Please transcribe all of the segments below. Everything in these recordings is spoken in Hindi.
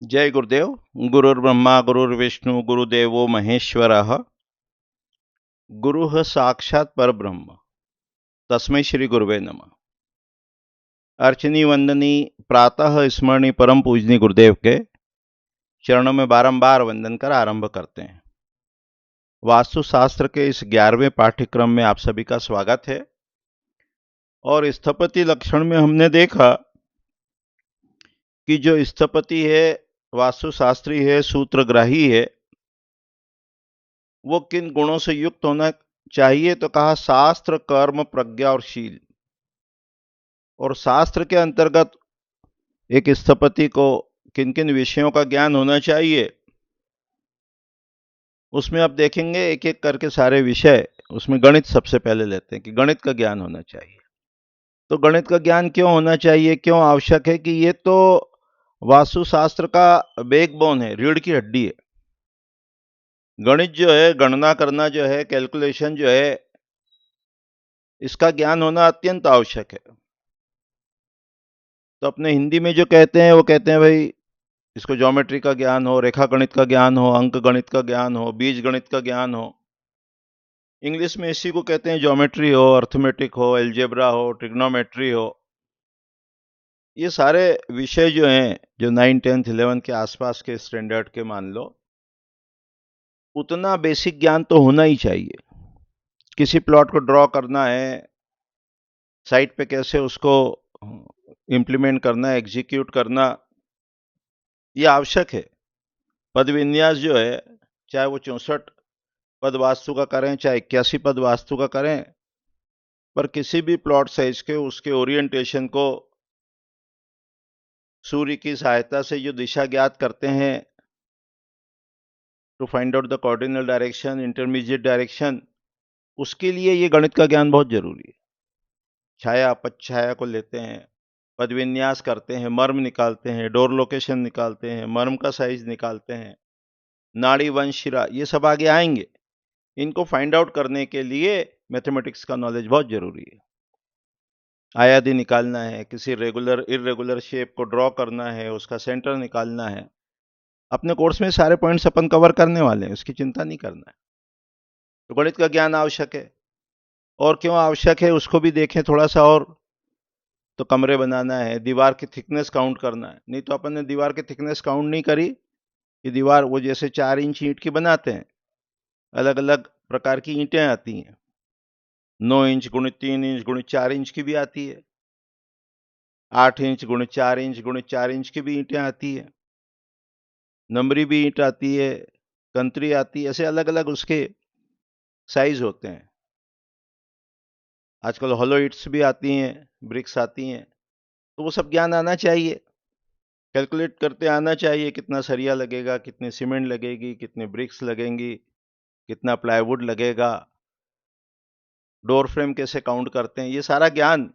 जय गुरुदेव। गुरुर्ब्रह्मा गुरुर्विष्णु गुरुदेवो महेश्वरः। गुरुः साक्षात् परब्रह्म तस्मै श्री गुरुवे नमः। अर्चनी वंदनी प्रातः स्मरणी परम पूजनी गुरुदेव के चरणों में बारंबार वंदन कर आरंभ करते हैं। वास्तुशास्त्र के इस 11वें पाठ्यक्रम में आप सभी का स्वागत है। और स्थपति लक्षण में हमने देखा कि जो स्थपति है, वास्तुशास्त्री है, सूत्रग्राही है, वो किन गुणों से युक्त होना चाहिए। तो कहा शास्त्र, कर्म, प्रज्ञा और शील। और शास्त्र के अंतर्गत एक स्थपति को किन किन विषयों का ज्ञान होना चाहिए, उसमें आप देखेंगे एक एक करके सारे विषय। उसमें गणित सबसे पहले लेते हैं कि गणित का ज्ञान होना चाहिए। तो गणित का ज्ञान क्यों होना चाहिए, क्यों आवश्यक है? कि ये तो वास्तुशास्त्र का बैकबोन है, रीढ़ की हड्डी है। गणित जो है, गणना करना जो है, कैलकुलेशन जो है, इसका ज्ञान होना अत्यंत आवश्यक है। तो अपने हिंदी में जो कहते हैं वो कहते हैं भाई इसको ज्योमेट्री का ज्ञान हो, रेखा गणित का ज्ञान हो, अंक गणित का ज्ञान हो, बीज गणित का ज्ञान हो। इंग्लिश में इसी को कहते हैं ज्योमेट्री हो, अर्थमेटिक हो, एल्जेब्रा हो, ट्रिग्नोमेट्री हो। ये सारे विषय जो हैं, जो 9, 10, 11 के आसपास के स्टैंडर्ड के मान लो, उतना बेसिक ज्ञान तो होना ही चाहिए। किसी प्लॉट को ड्रॉ करना है, साइट पे कैसे उसको इम्प्लीमेंट करना है, एग्जीक्यूट करना, ये आवश्यक है। पद विन्यास जो है, चाहे वो 64 पद वास्तु का करें, चाहे 81 पद वास्तु का करें, पर किसी भी प्लॉट साइज के उसके ओरिएंटेशन को सूर्य की सहायता से जो दिशा ज्ञात करते हैं, to find out the cardinal direction, intermediate direction, उसके लिए ये गणित का ज्ञान बहुत जरूरी है। छाया अपछाया को लेते हैं, पद विन्यास करते हैं, मर्म निकालते हैं, डोर लोकेशन निकालते हैं, मर्म का साइज निकालते हैं, नाड़ी वंश शिरा, ये सब आगे आएंगे। इनको फाइंड आउट करने के लिए मैथमेटिक्स का नॉलेज बहुत जरूरी है। आयादी निकालना है, किसी रेगुलर इरेगुलर शेप को ड्रॉ करना है, उसका सेंटर निकालना है। अपने कोर्स में सारे पॉइंट्स अपन कवर करने वाले हैं, उसकी चिंता नहीं करना है। तो गणित का ज्ञान आवश्यक है। और क्यों आवश्यक है उसको भी देखें थोड़ा सा। और तो कमरे बनाना है, दीवार की थिकनेस काउंट करना है। नहीं तो अपन ने दीवार की थिकनेस काउंट नहीं करी कि दीवार वो जैसे 4 इंच ईंट की बनाते हैं, अलग अलग प्रकार की ईंटें आती हैं। 9 इंच गुणित 3 इंच गुणित 4 इंच की भी आती है, 8 इंच गुणित 4 इंच गुणित 4 इंच की भी ईंटें आती है, नंबरी भी ईंट आती है, कंतरी आती है। ऐसे अलग अलग उसके साइज होते हैं। आजकल हॉलो ईंट्स भी आती हैं, ब्रिक्स आती हैं। तो वो सब ज्ञान आना चाहिए, कैलकुलेट करते आना चाहिए। कितना सरिया लगेगा, कितनी सीमेंट लगेगी, कितने ब्रिक्स लगेंगी, कितना प्लाईवुड लगेगा, डोर फ्रेम कैसे काउंट करते हैं, ये सारा ज्ञान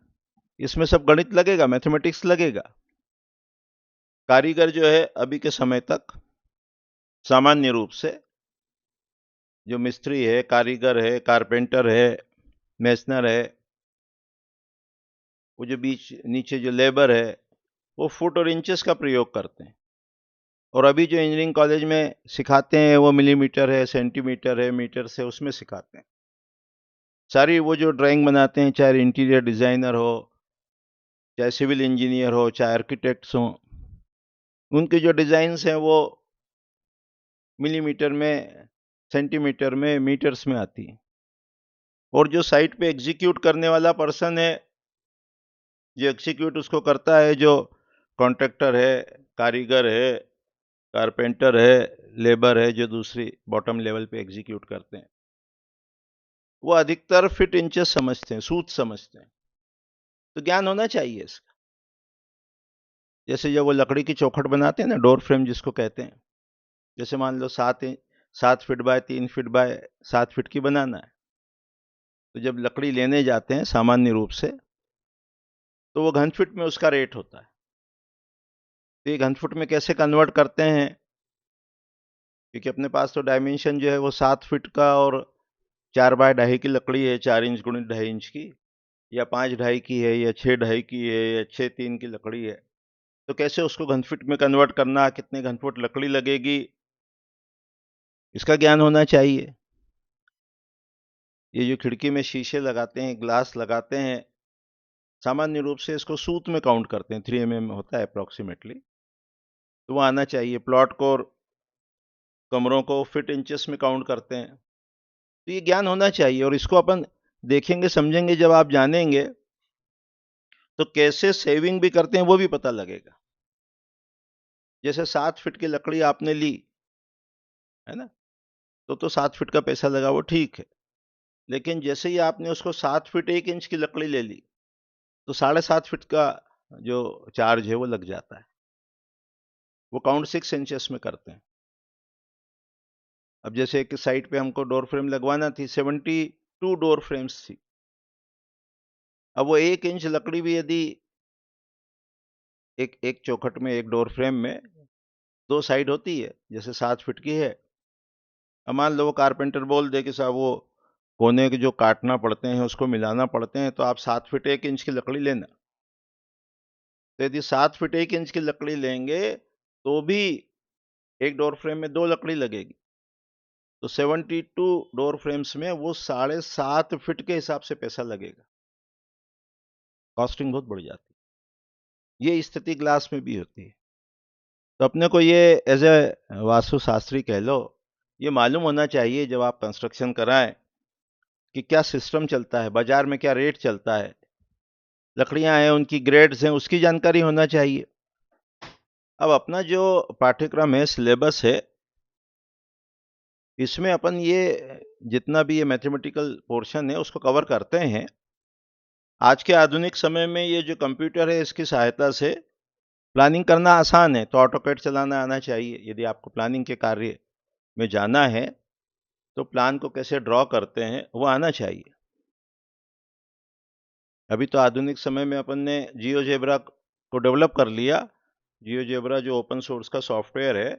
इसमें सब गणित लगेगा, मैथमेटिक्स लगेगा। कारीगर जो है अभी के समय तक सामान्य रूप से जो मिस्त्री है, कारीगर है, कारपेंटर है, मेसनर है, वो जो बीच नीचे जो लेबर है, वो फुट और इंचेस का प्रयोग करते हैं। और अभी जो इंजीनियरिंग कॉलेज में सिखाते हैं वो मिलीमीटर है, सेंटीमीटर है, मीटर से उसमें सिखाते हैं। सारी वो जो ड्राइंग बनाते हैं, चाहे इंटीरियर डिजाइनर हो, चाहे सिविल इंजीनियर हो, चाहे आर्किटेक्ट्स हो, उनके जो डिजाइन्स हैं वो मिलीमीटर में, सेंटीमीटर में, मीटर्स में आती है। और जो साइट पे एग्जीक्यूट करने वाला पर्सन है, जो एग्जीक्यूट उसको करता है, जो कॉन्ट्रैक्टर है, कारीगर है, कारपेंटर है, लेबर है, जो दूसरी बॉटम लेवल पे एग्जीक्यूट करते हैं, वो अधिकतर फिट इंचेस समझते हैं, सूत समझते हैं। तो ज्ञान होना चाहिए इसका। जैसे जब वो लकड़ी की चौखट बनाते हैं ना, डोर फ्रेम जिसको कहते हैं, जैसे मान लो 7 feet by 3 feet by 7 feet की बनाना है। तो जब लकड़ी लेने जाते हैं सामान्य रूप से, तो वो घन फीट में उसका रेट होता है। तो ये घन फुट में कैसे कन्वर्ट करते हैं? क्योंकि अपने पास तो डायमेंशन जो है वो 7 फीट का और 4 बाय 2.5 की लकड़ी है, 4 इंच गुणित 2.5 इंच की, या 5 2.5 की है, या 6 2.5 की है, या 6 3 की लकड़ी है। तो कैसे उसको घनफुट में कन्वर्ट करना, कितने घनफुट लकड़ी लगेगी, इसका ज्ञान होना चाहिए। ये जो खिड़की में शीशे लगाते हैं, ग्लास लगाते हैं, सामान्य रूप से इसको सूत में काउंट करते हैं, 3 mm होता है अप्रोक्सीमेटली, तो वो आना चाहिए। प्लॉट को और कमरों को फीट इंचेस में काउंट करते हैं, तो ये ज्ञान होना चाहिए। और इसको अपन देखेंगे समझेंगे, जब आप जानेंगे तो कैसे सेविंग भी करते हैं वो भी पता लगेगा। जैसे 7 फीट की लकड़ी आपने ली है ना, तो 7 फीट का पैसा लगा, वो ठीक है। लेकिन जैसे ही आपने उसको 7 फीट 1 इंच की लकड़ी ले ली, तो 7.5 फीट का जो चार्ज है वो लग जाता है। वो काउंट 6 इंचेस में करते हैं। अब जैसे एक साइड पे हमको डोर फ्रेम लगवाना थी, 72 डोर फ्रेम्स थी। अब वो 1 इंच लकड़ी भी यदि एक चौखट में, एक डोर फ्रेम में 2 साइड होती है, जैसे 7 फीट की है। अब मान लो वो कारपेंटर बोल दे कि साहब वो कोने के जो काटना पड़ते हैं उसको मिलाना पड़ते हैं, तो आप 7 फीट 1 इंच की लकड़ी लेना। तो यदि 7 फीट 1 इंच की लकड़ी लेंगे तो भी एक डोर फ्रेम में 2 लकड़ी लगेगी, तो 72 डोर फ्रेम्स में वो 7.5 फीट के हिसाब से पैसा लगेगा। कॉस्टिंग बहुत बढ़ जाती है। ये स्थिति ग्लास में भी होती है। तो अपने को ये एज ए वास्तुशास्त्री कह लो, ये मालूम होना चाहिए जब आप कंस्ट्रक्शन कराएं कि क्या सिस्टम चलता है, बाजार में क्या रेट चलता है, लकड़ियां हैं उनकी ग्रेड्स हैं, उसकी जानकारी होना चाहिए। अब अपना जो पाठ्यक्रम है, सिलेबस है, इसमें अपन ये जितना भी ये मैथमेटिकल पोर्शन है उसको कवर करते हैं। आज के आधुनिक समय में ये जो कंप्यूटर है इसकी सहायता से प्लानिंग करना आसान है, तो ऑटोकैड चलाना आना चाहिए। यदि आपको प्लानिंग के कार्य में जाना है तो प्लान को कैसे ड्रॉ करते हैं वो आना चाहिए। अभी तो आधुनिक समय में अपन ने जियोजेब्रा को डेवलप कर लिया। जियोजेब्रा जो ओपन सोर्स का सॉफ्टवेयर है,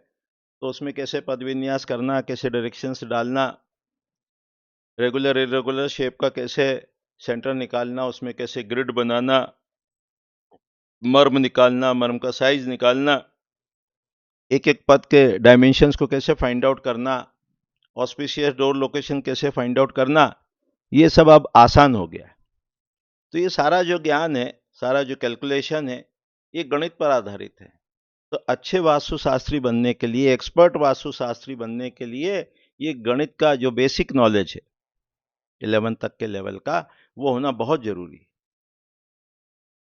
तो उसमें कैसे पदविन्यास करना, कैसे डायरेक्शंस डालना, रेगुलर इरेगुलर शेप का कैसे सेंटर निकालना, उसमें कैसे ग्रिड बनाना, मर्म निकालना, मर्म का साइज निकालना, एक एक पद के डायमेंशंस को कैसे फाइंड आउट करना, ऑस्पिशियस डोर लोकेशन कैसे फाइंड आउट करना, ये सब अब आसान हो गया है। तो ये सारा जो ज्ञान है, सारा जो कैलकुलेशन है, ये गणित पर आधारित है। तो अच्छे वास्तुशास्त्री बनने के लिए, एक्सपर्ट वास्तुशास्त्री बनने के लिए, ये गणित का जो बेसिक नॉलेज है 11 तक के लेवल का, वो होना बहुत जरूरी है।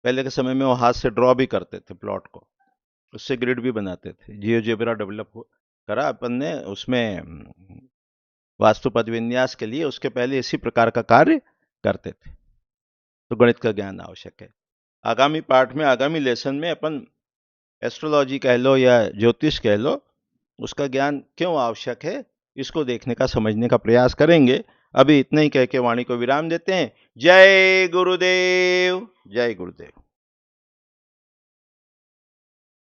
पहले के समय में वो हाथ से ड्रॉ भी करते थे प्लॉट को, उससे ग्रिड भी बनाते थे। जियोजेब्रा डेवलप करा अपन ने, उसमें वास्तु पद विन्यास के लिए उसके पहले इसी प्रकार का कार्य करते थे। तो गणित का ज्ञान आवश्यक है। आगामी पाठ में, आगामी लेसन में अपन एस्ट्रोलॉजी कह लो या ज्योतिष कह लो, उसका ज्ञान क्यों आवश्यक है, इसको देखने का, समझने का प्रयास करेंगे। अभी इतना ही कह के वाणी को विराम देते हैं। जय गुरुदेव, जय गुरुदेव।